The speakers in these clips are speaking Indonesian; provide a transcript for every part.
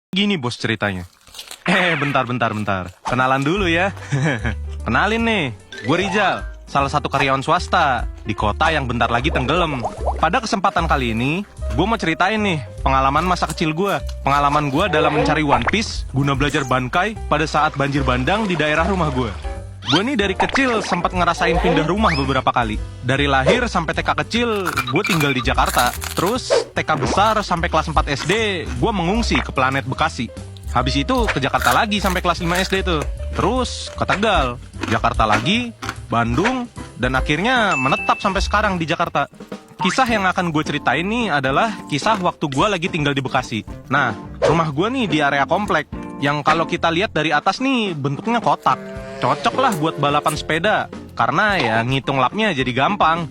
Gini bos ceritanya. Bentar. Kenalan dulu ya. Kenalin nih, gue Rizal, salah satu karyawan swasta di kota yang bentar lagi tenggelam. Pada kesempatan kali ini, gue mau ceritain nih pengalaman masa kecil gue. Pengalaman gue dalam mencari One Piece guna belajar bankai pada saat banjir bandang di daerah rumah gue. Gue nih dari kecil sempat ngerasain pindah rumah beberapa kali. Dari lahir sampai TK kecil, gue tinggal di Jakarta. Terus TK besar sampai kelas 4 SD, gue mengungsi ke planet Bekasi. Habis itu ke Jakarta lagi sampai kelas 5 SD tuh. Terus ke Tegal, Jakarta lagi, Bandung, dan akhirnya menetap sampai sekarang di Jakarta. Kisah yang akan gue ceritain nih adalah kisah waktu gue lagi tinggal di Bekasi. Nah, rumah gue nih di area komplek, yang kalau kita lihat dari atas nih bentuknya kotak. Cocok lah buat balapan sepeda, karena ya ngitung lapnya jadi gampang.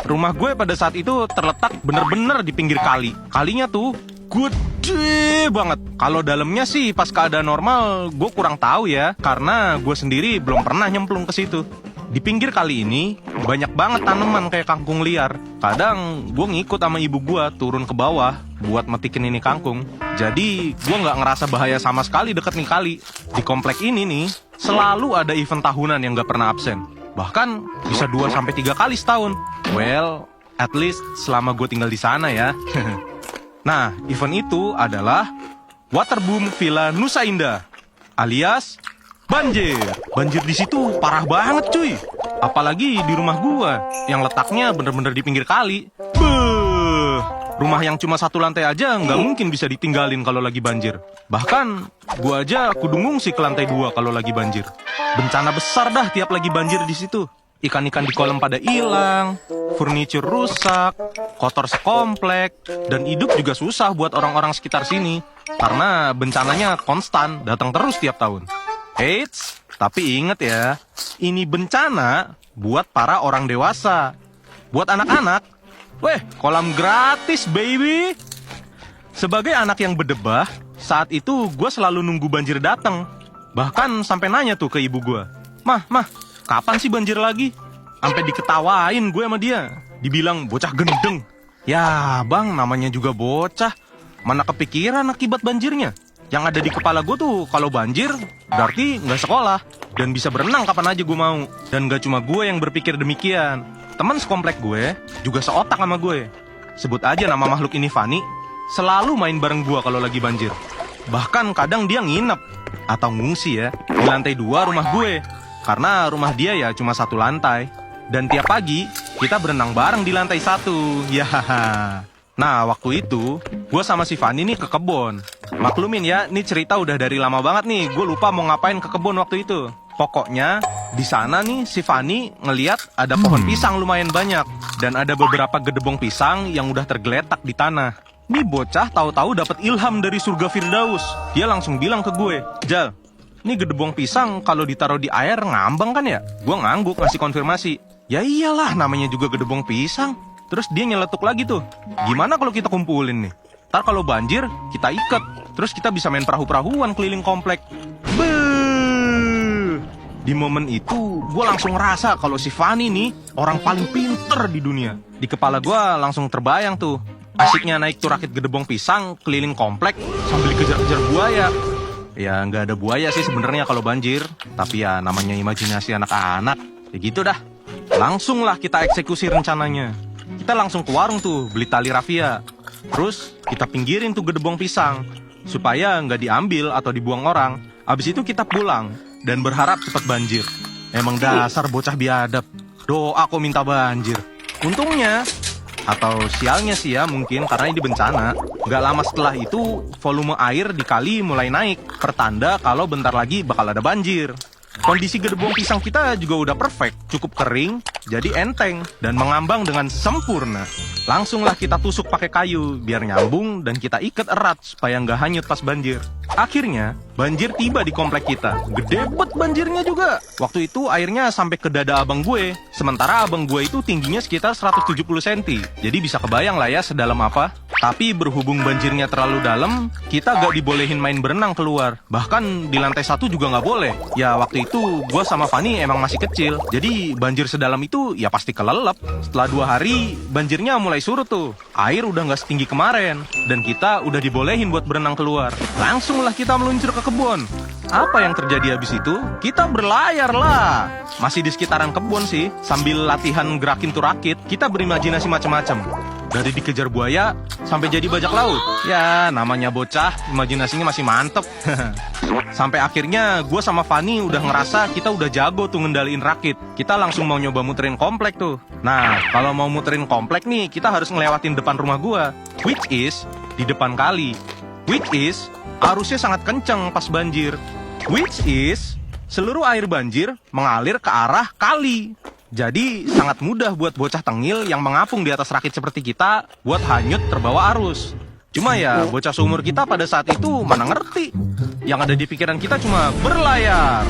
Rumah gue pada saat itu terletak bener-bener di pinggir kali. Kalinya tuh gede banget. Kalau dalamnya sih pas keadaan normal gue kurang tahu ya, karena gue sendiri belum pernah nyemplung ke situ. Di pinggir kali ini banyak banget tanaman kayak kangkung liar. Kadang gue ngikut sama ibu gue turun ke bawah buat metikin ini kangkung. Jadi gue nggak ngerasa bahaya sama sekali deket nih kali. Di komplek ini nih selalu ada event tahunan yang nggak pernah absen. Bahkan bisa 2-3 kali setahun. Well, at least selama gue tinggal di sana ya. Nah, event itu adalah Waterboom Villa Nusa Indah, alias banjir. Banjir di situ parah banget cuy. Apalagi di rumah gua yang letaknya bener-bener di pinggir kali. Beuh, rumah yang cuma 1 lantai aja nggak mungkin bisa ditinggalin kalau lagi banjir. Bahkan gua aja kudu ngungsi ke lantai 2 kalau lagi banjir. Bencana besar dah tiap lagi banjir di situ. Ikan-ikan di kolam pada hilang, furniture rusak, kotor sekomplek, dan hidup juga susah buat orang-orang sekitar sini. Karena bencananya konstan, datang terus tiap tahun. Eits, tapi inget ya, ini bencana buat para orang dewasa. Buat anak-anak, kolam gratis baby. Sebagai anak yang berdebah, saat itu gue selalu nunggu banjir datang. Bahkan sampai nanya tuh ke ibu gue, Mah, kapan sih banjir lagi? Sampai diketawain gue sama dia. Dibilang bocah gendeng. Ya bang, namanya juga bocah. Mana kepikiran akibat banjirnya? Yang ada di kepala gue tuh, kalau banjir berarti nggak sekolah. Dan bisa berenang kapan aja gue mau. Dan gak cuma gue yang berpikir demikian. Teman sekomplek gue juga seotak sama gue. Sebut aja nama makhluk ini Fanny. Selalu main bareng gue kalau lagi banjir. Bahkan kadang dia nginep atau ngungsi ya di lantai 2 rumah gue. Karena rumah dia ya cuma 1 lantai. Dan tiap pagi kita berenang bareng di lantai 1. Ya. Nah waktu itu gue sama si Fanny nih ke kebun. Maklumin ya, ini cerita udah dari lama banget nih. Gue lupa mau ngapain ke kebun waktu itu. Pokoknya di sana nih si Fanny ngeliat ada pohon pisang lumayan banyak. Dan ada beberapa gedebong pisang yang udah tergeletak di tanah. Nih bocah tahu-tahu dapat ilham dari surga Firdaus. Dia langsung bilang ke gue, Jal, ini gedebong pisang kalau ditaruh di air ngambang kan ya? Gue ngangguk ngasih konfirmasi. Ya iyalah, namanya juga gedebong pisang. Terus dia nyeletuk lagi tuh. Gimana kalau kita kumpulin nih? Ntar kalau banjir, kita ikat. Terus kita bisa main perahu-perahuan keliling komplek. Beuh. Di momen itu, gue langsung ngerasa kalau si Fanny nih orang paling pinter di dunia. Di kepala gue langsung terbayang tuh. Asiknya naik tuh rakit gedebong pisang keliling komplek sambil dikejar-kejar buaya. Ya nggak ada buaya sih sebenarnya kalau banjir, tapi ya namanya imajinasi anak-anak. Ya gitu dah. Langsung lah kita eksekusi rencananya. Kita langsung ke warung tuh beli tali rafia. Terus kita pinggirin tuh gedebong pisang supaya nggak diambil atau dibuang orang. Abis itu kita pulang dan berharap cepat banjir. Emang dasar bocah biadab. Doa kok minta banjir. Untungnya atau sialnya sih ya mungkin karena ini bencana. Gak lama setelah itu volume air di kali mulai naik. Pertanda kalau bentar lagi bakal ada banjir. Kondisi gedebong pisang kita juga udah perfect. Cukup kering, jadi enteng dan mengambang dengan sempurna. Langsunglah kita tusuk pakai kayu biar nyambung dan kita ikat erat supaya nggak hanyut pas banjir. Akhirnya banjir tiba di komplek kita. Gede banget banjirnya juga. Waktu itu airnya sampai ke dada abang gue. Sementara abang gue itu tingginya sekitar 170 cm. Jadi bisa kebayang lah ya sedalam apa. Tapi berhubung banjirnya terlalu dalam, kita gak dibolehin main berenang keluar. Bahkan di lantai 1 juga gak boleh. Ya waktu itu gue sama Fanny emang masih kecil, jadi Jadi banjir sedalam itu ya pasti kelelep. Setelah 2 hari banjirnya mulai surut tuh. Air udah nggak setinggi kemarin. Dan kita udah dibolehin buat berenang keluar. Langsunglah kita meluncur ke kebun. Apa yang terjadi habis itu? Kita berlayar lah. Masih di sekitaran kebun sih. Sambil latihan gerakin tuh rakit, kita berimajinasi macam-macam. Dari dikejar buaya sampai jadi bajak laut. Ya namanya bocah, imajinasinya masih mantep. Sampai akhirnya gue sama Fanny udah ngerasa kita udah jago tuh ngendaliin rakit. Kita langsung mau nyoba muterin komplek tuh. Nah kalau mau muterin komplek nih, kita harus ngelewatin depan rumah gue, which is di depan kali. Which is arusnya sangat kenceng pas banjir. Which is seluruh air banjir mengalir ke arah kali. Jadi sangat mudah buat bocah tengil yang mengapung di atas rakit seperti kita buat hanyut terbawa arus. Cuma ya bocah seumur kita pada saat itu mana ngerti. Yang ada di pikiran kita cuma berlayar.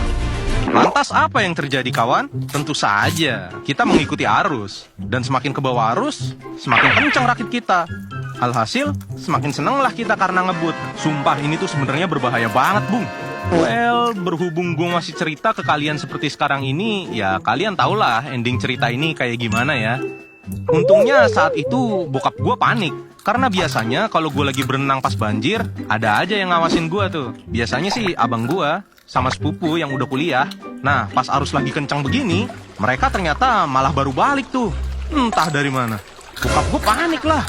Lantas apa yang terjadi kawan? Tentu saja kita mengikuti arus. Dan semakin ke bawah arus, semakin kencang rakit kita. Alhasil semakin senenglah kita karena ngebut. Sumpah ini tuh sebenarnya berbahaya banget bung. Well, berhubung gue masih cerita ke kalian seperti sekarang ini, ya kalian tahulah ending cerita ini kayak gimana ya. Untungnya saat itu bokap gue panik. Karena biasanya kalau gue lagi berenang pas banjir, ada aja yang ngawasin gue tuh. Biasanya sih abang gue sama sepupu yang udah kuliah. Nah, pas arus lagi kencang begini, mereka ternyata malah baru balik tuh. Entah dari mana. Bokap gue panik lah.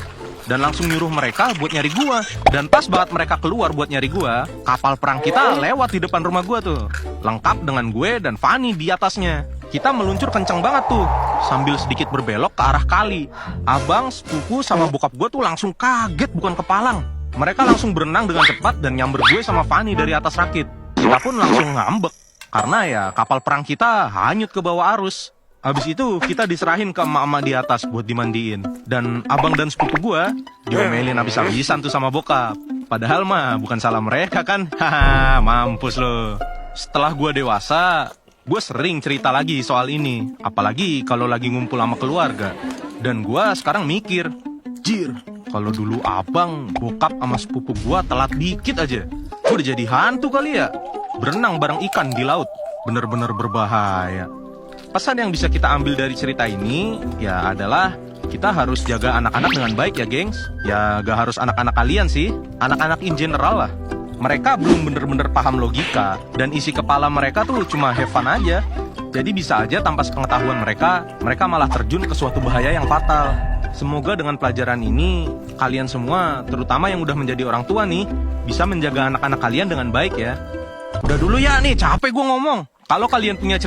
Dan langsung nyuruh mereka buat nyari gua. Dan pas banget mereka keluar buat nyari gua, kapal perang kita lewat di depan rumah gua tuh. Lengkap dengan gue dan Fanny di atasnya. Kita meluncur kencang banget tuh, sambil sedikit berbelok ke arah kali. Abang, sepupu, sama bokap gua tuh langsung kaget bukan kepalang. Mereka langsung berenang dengan cepat dan nyamber gue sama Fanny dari atas rakit. Kita pun langsung ngambek, karena ya kapal perang kita hanyut ke bawah arus. Habis itu kita diserahin ke emak-emak di atas buat dimandiin. Dan abang dan sepupu gua diomelin habis-habisan tuh sama bokap. Padahal mah bukan salah mereka kan. Haha, mampus lo. Setelah gua dewasa, gua sering cerita lagi soal ini. Apalagi kalau lagi ngumpul sama keluarga. Dan gua sekarang mikir, jir, kalau dulu abang, bokap sama sepupu gua telat dikit aja, gua udah jadi hantu kali ya. Berenang bareng ikan di laut, bener-bener berbahaya. Pesan yang bisa kita ambil dari cerita ini ya adalah kita harus jaga anak-anak dengan baik ya gengs. Ya gak harus anak-anak kalian sih, anak-anak in general lah. Mereka belum bener-bener paham logika dan isi kepala mereka tuh cuma have fun aja. Jadi bisa aja tanpa sepengetahuan mereka malah terjun ke suatu bahaya yang fatal. Semoga dengan pelajaran ini kalian semua, terutama yang udah menjadi orang tua nih, bisa menjaga anak-anak kalian dengan baik ya. Udah dulu ya nih, capek gue ngomong. Kalau kalian punya cerita